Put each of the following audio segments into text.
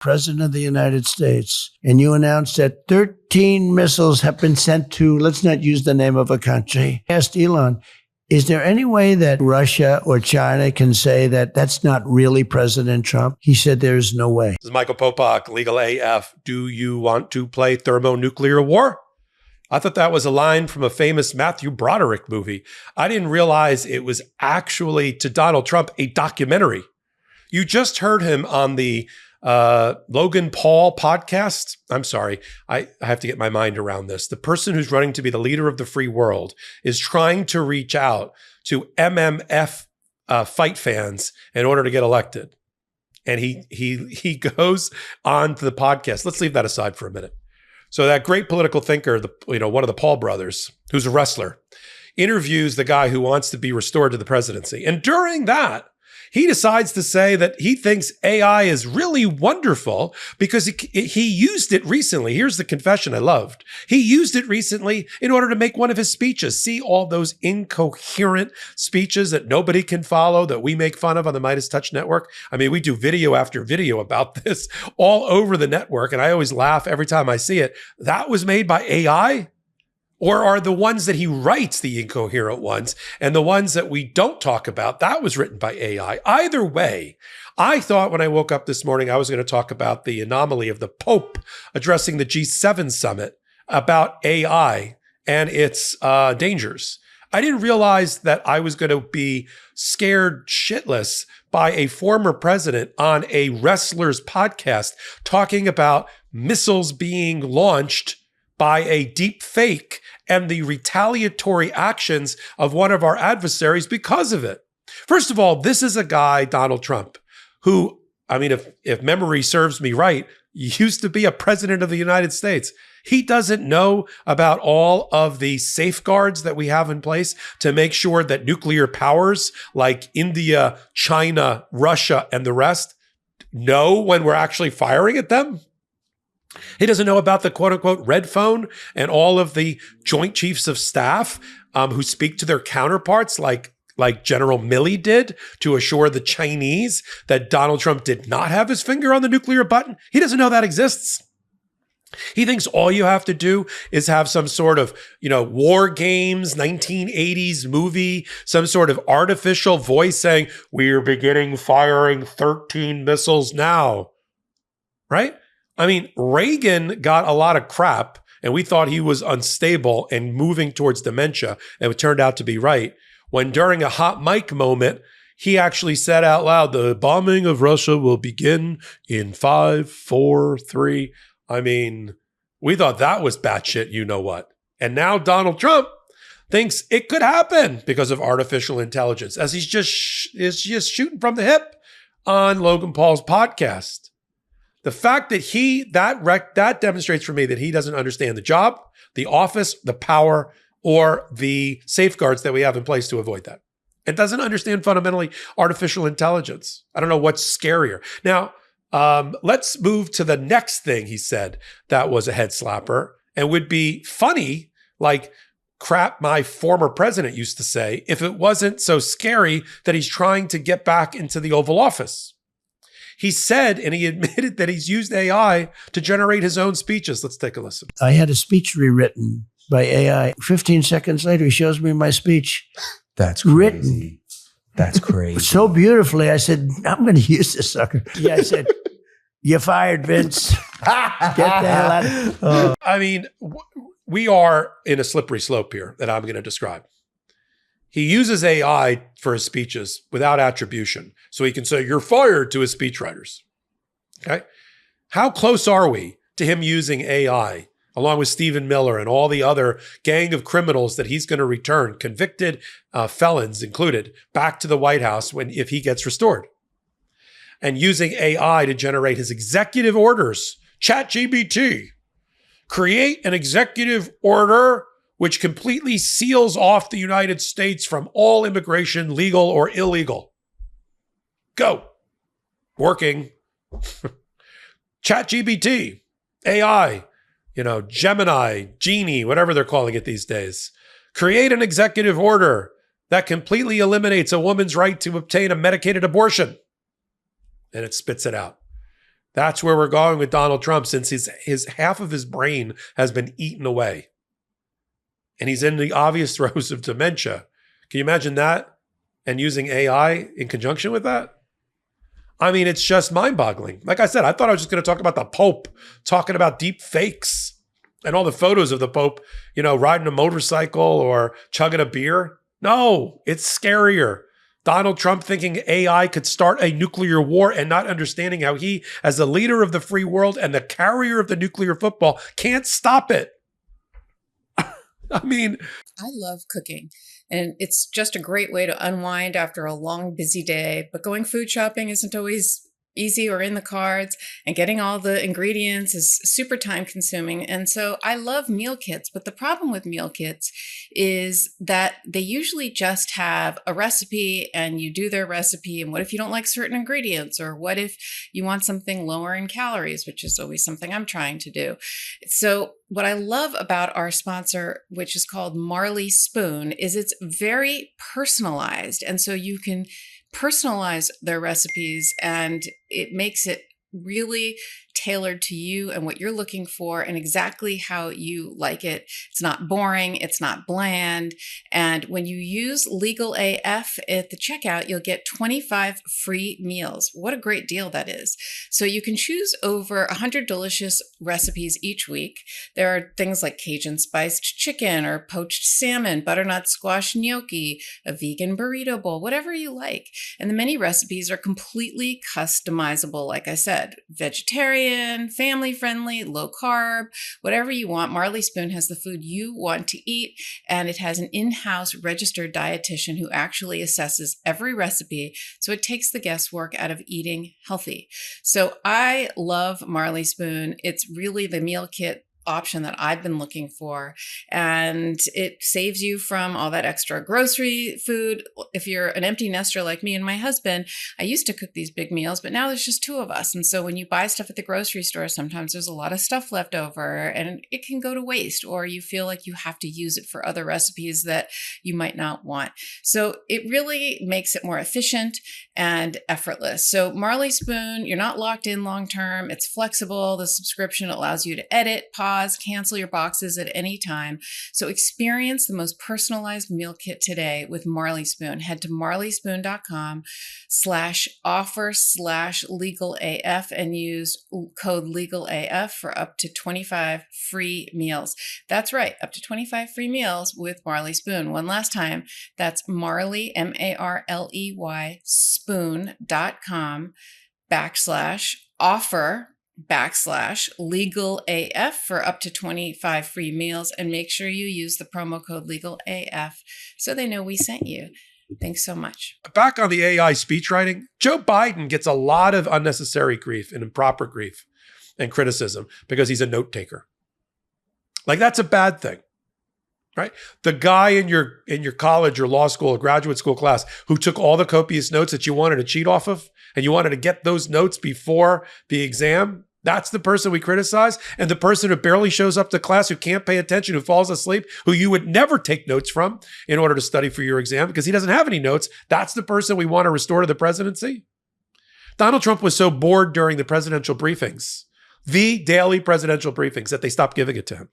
President of the United States, and you announced that 13 missiles have been sent to, let's not use the name of a country. I asked Elon, is there any way that Russia or China can say that that's not really President Trump? He said there's no way. This is Michael Popok, Legal AF. Do you want to play thermonuclear war? I thought that was a line from a famous Matthew Broderick movie. I didn't realize it was actually, to Donald Trump, a documentary. You just heard him on the Logan Paul podcast. I'm sorry, I have to get my mind around this. The person who's running to be the leader of the free world is trying to reach out to MMF fight fans in order to get elected. And he goes on to the podcast. Let's leave that aside for a minute. So that great political thinker, one of the Paul brothers, who's a wrestler, interviews the guy who wants to be restored to the presidency. And during that, he decides to say that he thinks AI is really wonderful because he used it recently. Here's the confession I loved. He used it recently in order to make one of his speeches. See all those incoherent speeches that nobody can follow that we make fun of on the MeidasTouch network? I mean, we do video after video about this all over the network, and I always laugh every time I see it. That was made by AI? Or are the ones that he writes the incoherent ones, and the ones that we don't talk about, that was written by AI? Either way, I thought when I woke up this morning, I was going to talk about the anomaly of the Pope addressing the G7 summit about AI and its dangers. I didn't realize that I was going to be scared shitless by a former president on a wrestler's podcast talking about missiles being launched by a deep fake and the retaliatory actions of one of our adversaries because of it. First of all, this is a guy, Donald Trump, who, I mean, if memory serves me right, used to be a president of the United States. He doesn't know about all of the safeguards that we have in place to make sure that nuclear powers like India, China, Russia, and the rest know when we're actually firing at them. He doesn't know about the quote unquote red phone and all of the joint chiefs of staff who speak to their counterparts like General Milley did to assure the Chinese that Donald Trump did not have his finger on the nuclear button. He doesn't know that exists. He thinks all you have to do is have some sort of, war games, 1980s movie, some sort of artificial voice saying, "We're beginning firing 13 missiles now." Right? I mean, Reagan got a lot of crap, and we thought he was unstable and moving towards dementia, and it turned out to be right. When during a hot mic moment, he actually said out loud, "The bombing of Russia will begin in 5, 4, 3. I mean, we thought that was batshit, you know what. And now Donald Trump thinks it could happen because of artificial intelligence, as he's just shooting from the hip on Logan Paul's podcast. The fact that that demonstrates for me that he doesn't understand the job, the office, the power, or the safeguards that we have in place to avoid that. It doesn't understand fundamentally artificial intelligence. I don't know what's scarier. Now, let's move to the next thing he said that was a head slapper and would be funny, like crap my former president used to say, if it wasn't so scary that he's trying to get back into the Oval Office. He said, and he admitted that he's used AI to generate his own speeches. Let's take a listen. I had a speech rewritten by AI. 15 seconds later, he shows me my speech. That's crazy. Written. That's crazy. So beautifully. I said, I'm going to use this sucker. Yeah, I said, "You're fired, Vince. Get the hell out of here." I mean, we are in a slippery slope here that I'm going to describe. He uses AI for his speeches without attribution. So he can say, "You're fired," to his speechwriters. Okay? How close are we to him using AI, along with Stephen Miller and all the other gang of criminals that he's going to return, convicted felons included, back to the White House if he gets restored? And using AI to generate his executive orders. ChatGPT. Create an executive order which completely seals off the United States from all immigration, legal or illegal. Go. Working. ChatGPT, AI, Gemini, Genie, whatever they're calling it these days. Create an executive order that completely eliminates a woman's right to obtain a medicated abortion. And it spits it out. That's where we're going with Donald Trump, since his half of his brain has been eaten away. And he's in the obvious throes of dementia. Can you imagine that? And using AI in conjunction with that? I mean, it's just mind-boggling. Like I said, I thought I was just going to talk about the Pope, talking about deep fakes and all the photos of the Pope, riding a motorcycle or chugging a beer. No, it's scarier. Donald Trump thinking AI could start a nuclear war and not understanding how he, as the leader of the free world and the carrier of the nuclear football, can't stop it. I mean, I love cooking, and it's just a great way to unwind after a long, busy day. But going food shopping isn't always easy or in the cards, and getting all the ingredients is super time consuming. And so I love meal kits, but the problem with meal kits is that they usually just have a recipe and you do their recipe. And what if you don't like certain ingredients? Or what if you want something lower in calories, which is always something I'm trying to do. So what I love about our sponsor, which is called Marley Spoon, is it's very personalized. And so you can personalize their recipes, and it makes it really tailored to you and what you're looking for and exactly how you like it. It's not boring. It's not bland. And when you use Legal AF at the checkout, you'll get 25 free meals. What a great deal that is. So you can choose over 100 delicious recipes each week. There are things like Cajun spiced chicken or poached salmon, butternut squash gnocchi, a vegan burrito bowl, whatever you like. And the many recipes are completely customizable. Like I said, vegetarian, family friendly, low carb, whatever you want. Marley Spoon has the food you want to eat, and it has an in-house registered dietitian who actually assesses every recipe, so it takes the guesswork out of eating healthy. So I love Marley Spoon. It's really the meal kit option that I've been looking for, and it saves you from all that extra grocery food. If you're an empty nester like me and my husband, I used to cook these big meals, but now there's just two of us. And so when you buy stuff at the grocery store, sometimes there's a lot of stuff left over and it can go to waste, or you feel like you have to use it for other recipes that you might not want. So it really makes it more efficient and effortless. So Marley Spoon, you're not locked in long term. It's flexible. The subscription allows you to edit, pause, cancel your boxes at any time. So experience the most personalized meal kit today with Marley Spoon. Head to marleyspoon.com/offer/legalaf and use code legalaf for up to 25 free meals. That's right, up to 25 free meals with Marley Spoon. One last time, that's Marley, MARLEY, spoon.com/offer/legalaf for up to 25 free meals, and make sure you use the promo code legalaf so they know we sent you. Thanks so much. Back on the AI speech writing, Joe Biden gets a lot of unnecessary grief and improper grief and criticism because he's a note taker. Like, that's a bad thing, right? The guy in your college or law school or graduate school class who took all the copious notes that you wanted to cheat off of, and you wanted to get those notes before the exam, that's the person we criticize. And the person who barely shows up to class, who can't pay attention, who falls asleep, who you would never take notes from in order to study for your exam because he doesn't have any notes, that's the person we want to restore to the presidency. Donald Trump was so bored during the presidential briefings, the daily presidential briefings, that they stopped giving it to him.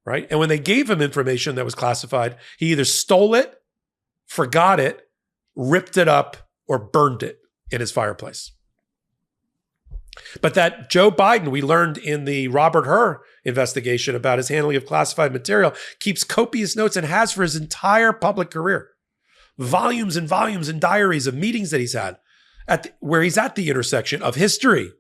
Right? And when they gave him information that was classified, he either stole it, forgot it, ripped it up, or burned it in his fireplace. But that Joe Biden, we learned in the Robert Hur investigation about his handling of classified material, keeps copious notes and has for his entire public career. Volumes and volumes and diaries of meetings that he's had where he's at the intersection of history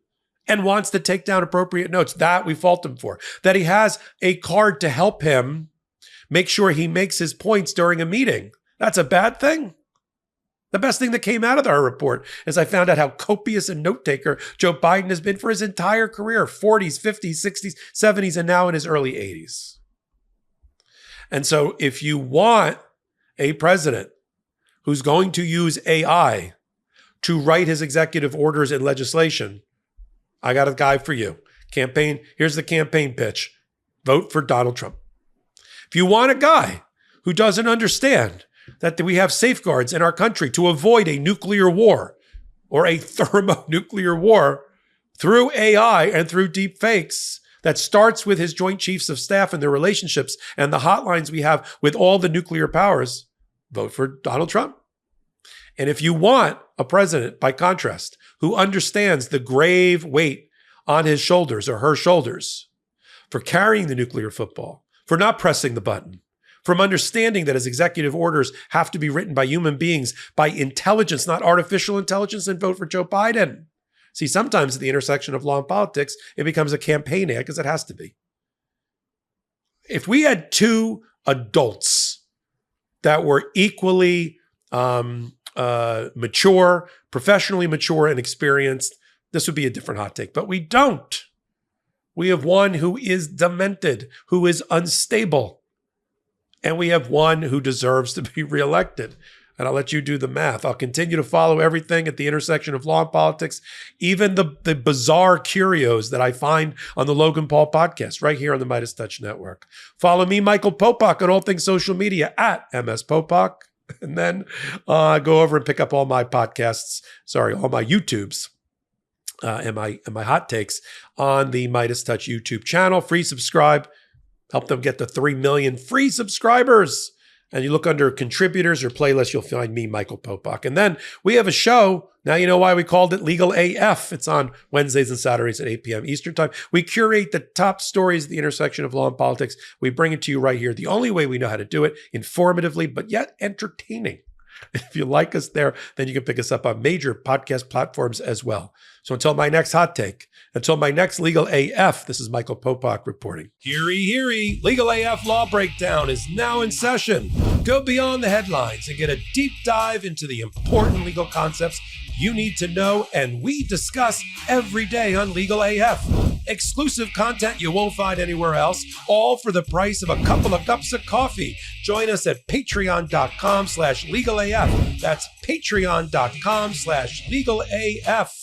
and wants to take down appropriate notes. That we fault him for. That he has a card to help him make sure he makes his points during a meeting. That's a bad thing. The best thing that came out of our report is I found out how copious a note taker Joe Biden has been for his entire career, 40s, 50s, 60s, 70s, and now in his early 80s. And so if you want a president who's going to use AI to write his executive orders and legislation, I got a guy for you. Campaign, here's the campaign pitch. Vote for Donald Trump. If you want a guy who doesn't understand that we have safeguards in our country to avoid a nuclear war or a thermonuclear war, through AI and through deep fakes that starts with his Joint Chiefs of Staff and their relationships and the hotlines we have with all the nuclear powers, vote for Donald Trump. And if you want a president, by contrast, who understands the grave weight on his shoulders or her shoulders for carrying the nuclear football, for not pressing the button, from understanding that his executive orders have to be written by human beings, by intelligence, not artificial intelligence, and vote for Joe Biden. See, sometimes at the intersection of law and politics, it becomes a campaign ad because it has to be. If we had two adults that were equally mature, professionally mature and experienced, this would be a different hot take. But we don't. We have one who is demented, who is unstable. And we have one who deserves to be reelected. And I'll let you do the math. I'll continue to follow everything at the intersection of law and politics, even the bizarre curios that I find on the Logan Paul podcast, right here on the MeidasTouch Network. Follow me, Michael Popok, on all things social media at MS Popok. And then go over and pick up all my podcasts, all my YouTubes and my hot takes on the MeidasTouch YouTube channel. Free subscribe. Help them get to 3 million free subscribers. And you look under contributors or playlists, you'll find me, Michael Popok. And then we have a show. Now you know why we called it Legal AF. It's on Wednesdays and Saturdays at 8 p.m. Eastern time. We curate the top stories at the intersection of law and politics. We bring it to you right here. The only way we know how to do it, informatively, but yet entertaining. If you like us there, then you can pick us up on major podcast platforms as well. So until my next hot take, until my next Legal AF, this is Michael Popok reporting. Heary. Legal AF Law Breakdown is now in session. Go beyond the headlines and get a deep dive into the important legal concepts you need to know and we discuss every day on Legal AF. Exclusive content you won't find anywhere else, all for the price of a couple of cups of coffee. Join us at patreon.com/legalaf. That's patreon.com/legalaf.